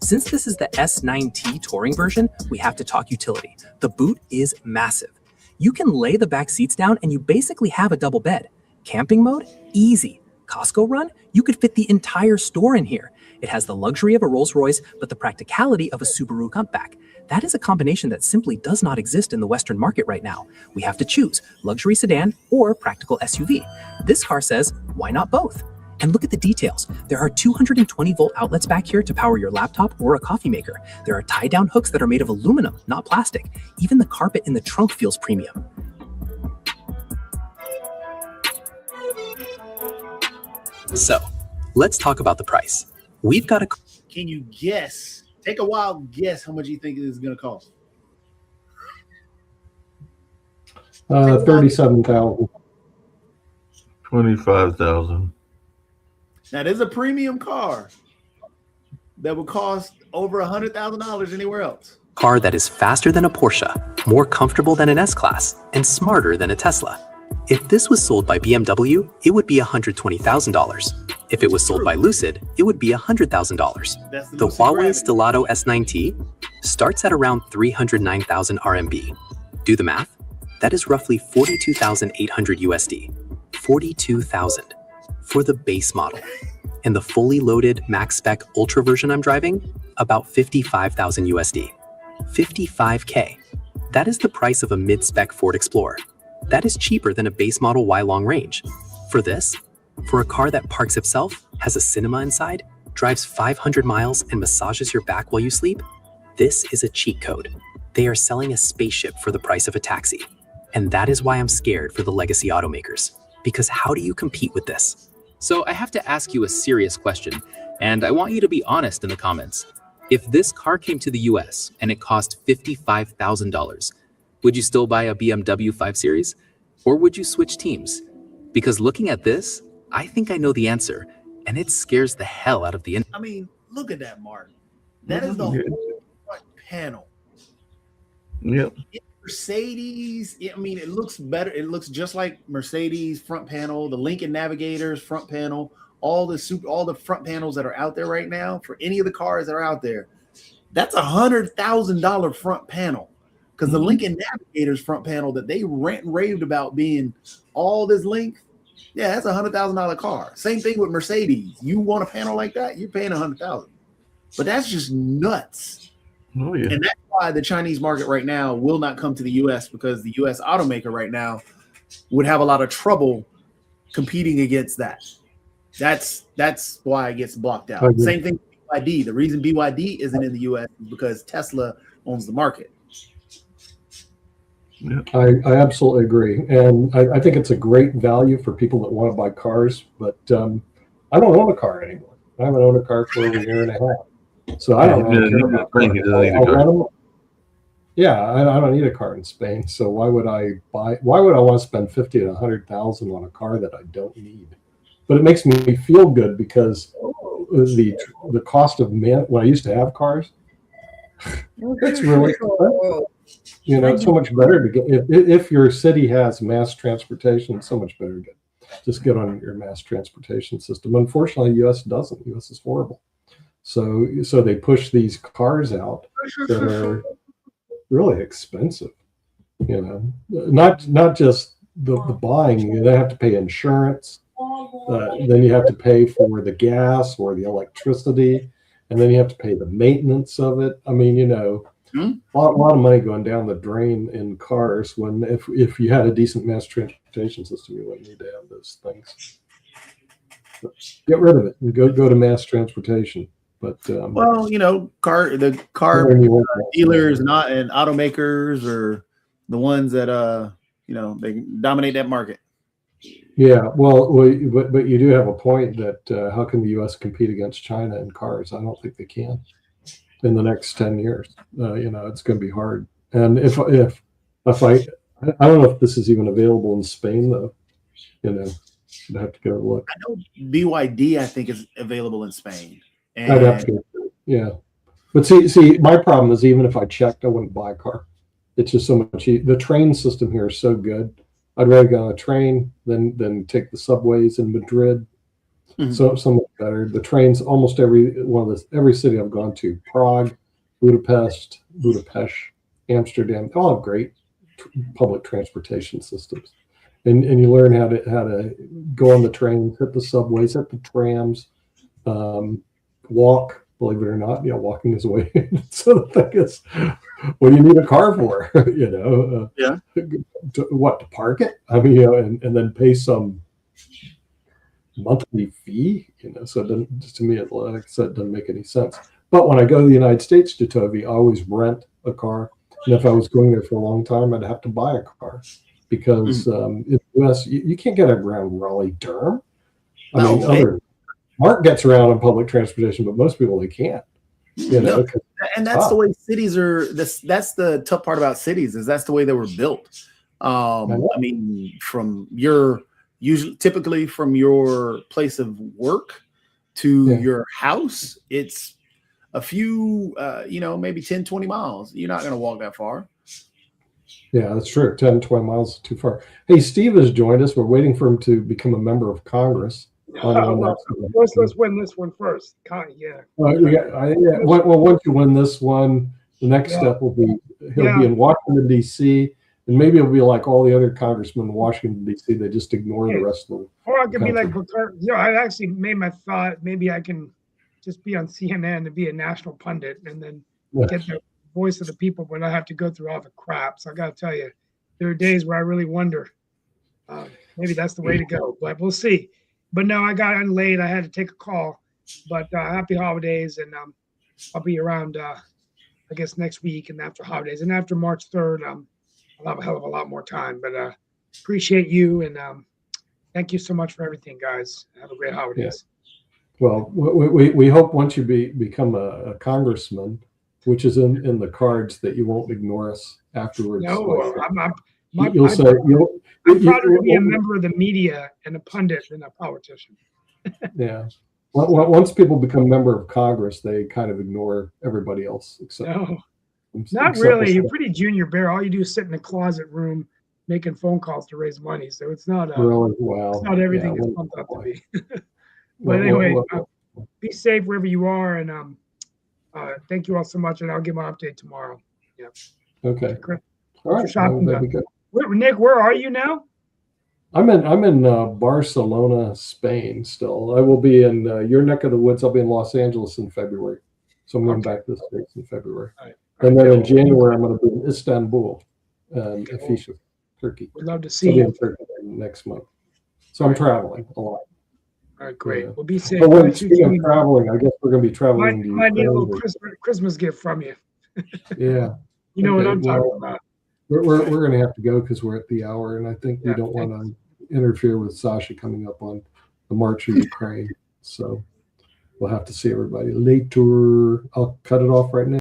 Since this is the S9T touring version, we have to talk utility. The boot is massive. You can lay the back seats down and you basically have a double bed. Camping mode? Easy. Costco run? You could fit the entire store in here. It has the luxury of a Rolls-Royce, but the practicality of a Subaru Outback. That is a combination that simply does not exist in the Western market right now. We have to choose luxury sedan or practical SUV. This car says, why not both? And look at the details. There are 220-volt outlets back here to power your laptop or a coffee maker. There are tie-down hooks that are made of aluminum, not plastic. Even the carpet in the trunk feels premium. So, let's talk about the price. We've got a... Can you guess? Take a wild guess how much you think it is going to cost. 37,000. 25,000. Now, there's a premium car that would cost over $100,000 anywhere else. car that is faster than a Porsche, more comfortable than an S-Class, and smarter than a Tesla. If this was sold by BMW, it would be $120,000. If it was sold by Lucid, it would be $100,000. That's The Lucid Huawei Gravity. Stelato S9T starts at around 309,000 RMB. Do the math. That is roughly 42,800 USD. 42,000 for the base model. And the fully loaded max spec Ultra version I'm driving, about 55,000 USD. 55K. That is the price of a mid-spec Ford Explorer. That is cheaper than a base model Y long range. For this, for a car that parks itself, has a cinema inside, drives 500 miles and massages your back while you sleep, this is a cheat code. They are selling a spaceship for the price of a taxi. And that is why I'm scared for the legacy automakers. Because how do you compete with this? So I have to ask you a serious question, and I want you to be honest in the comments. If this car came to the US and it cost $55,000, would you still buy a BMW 5 Series? Or would you switch teams? Because looking at this, I think I know the answer, and it scares the hell out of the I mean, look at that, Martin. That is the whole front panel. Yep. Mercedes, I mean, it looks better. It looks just like Mercedes front panel, the Lincoln Navigators front panel, all the front panels that are out there right now for any of the cars that are out there. That's $100,000 front panel, because the Lincoln Navigators front panel that they rant and raved about being all this length, yeah, that's $100,000 car. Same thing with Mercedes. You want a panel like that, you're paying $100,000. But that's just nuts. Oh yeah. And that's why the Chinese market right now will not come to the U.S., because the U.S. automaker right now would have a lot of trouble competing against that. That's why it gets blocked out. Okay. Same thing with BYD. The reason BYD isn't in the U.S. is because Tesla owns the market. I absolutely agree. And I think it's a great value for people that want to buy cars, but I don't own a car anymore. I haven't owned a car for over a year and a half. So I don't really care about Frank, he doesn't need a I'll car. rent them. Yeah, I don't need a car in Spain. So why would I want to spend 50 to 100,000 on a car that I don't need? But it makes me feel good because the cost of when I used to have cars, it's really expensive. You know, it's so much better to get if your city has mass transportation. It's so much better to just get on your mass transportation system. Unfortunately, U.S. doesn't. U.S. is horrible. So they push these cars out that are really expensive. You know, not just the buying. They have to pay insurance. Then you have to pay for the gas or the electricity, and then you have to pay the maintenance of it. I mean, Hmm? a lot of money going down the drain in cars. When if you had a decent mass transportation system, you wouldn't need to have those things. But get rid of it and go to mass transportation. But Well, the car when you want dealers and automakers are the ones that they dominate that market. yeah, but you do have a point that how can the U.S. compete against China in cars? I don't think they can in the next 10 years. It's going to be hard. And if I don't know if this is even available in Spain though. I'd have to go look. I know BYD, I think, is available in Spain. And I'd have to, yeah. But see, my problem is even if I checked, I wouldn't buy a car. It's just so much. The train system here is so good. I'd rather go on a train than take the subways in Madrid. Mhm. So much better. The trains, almost every city I've gone to, Prague, Budapest, Amsterdam, all have great public transportation systems. And you learn how to go on the trains, hit the subways, hit the trams, walk. Believe it or not, walking is a way. So the thing is, what do you need a car for? Yeah. To park it? I mean, and then pay some monthly fee. So it doesn't, to me, like I said, it doesn't make any sense. But when I go to the United States to Toby, I always rent a car. And if I was going there for a long time, I'd have to buy a car because in the U.S. you can't get around Raleigh-Durham. I mean, Mark gets around on public transportation, but most people they can't. No, and that's the way cities are. That's the tough part about cities is that's the way they were built. I mean, typically from your place of work to your house, it's a few, maybe 10, 20 miles. You're not going to walk that far. Yeah, that's true. 10, 20 miles is too far. Hey, Steve has joined us. We're waiting for him to become a member of Congress. Let's win this one first. Yeah. Well, once you win this one, the next step will be he'll be in Washington, D.C., and maybe it'll be like all the other congressmen in Washington, D.C. They just ignore the rest of them. Or I could be like, I actually made my thought maybe I can just be on CNN and be a national pundit and then get the voice of the people, but I have to go through all the crap. So I got to tell you, there are days where I really wonder. Maybe that's the way to go, but we'll see. But no, I got in late. I had to take a call. But happy holidays, and I'll be around, I guess, next week and after holidays. And after March 3rd, I'll have a hell of a lot more time. But appreciate you, and thank you so much for everything, guys. Have a great holidays. Yeah. Well, we hope once you become a congressman, which is in the cards, that you won't ignore us afterwards. No, I'm proud to be a member of the media and a pundit and a politician. Yeah. Once people become a member of Congress, they kind of ignore everybody else. Not really. You're pretty junior bear. All you do is sit in a closet room making phone calls to raise money. So it's not really wow. It's not everything it's pumped up to be. But anyway, be safe wherever you are, and thank you all so much. And I'll give my update tomorrow. Yeah. Okay. Chris, all right. That'd be good. Nick, where are you now? I'm in Barcelona, Spain. Still, I will be in your neck of the woods. I'll be in Los Angeles in February, so I'm going back to the States in February, and then in January I'm going to be in Istanbul, Efesha, Turkey. We'd love to see you in Turkey next month. So I'm traveling a lot. All right, great. We'll be safe. But speaking of traveling, I guess we're going to be traveling. Might need a little Christmas gift from you. Yeah. You know what I'm talking about. We're going to have to go because we're at the hour, and I think we don't want to interfere with Sasha coming up on the March of Ukraine. So we'll have to see everybody later. I'll cut it off right now.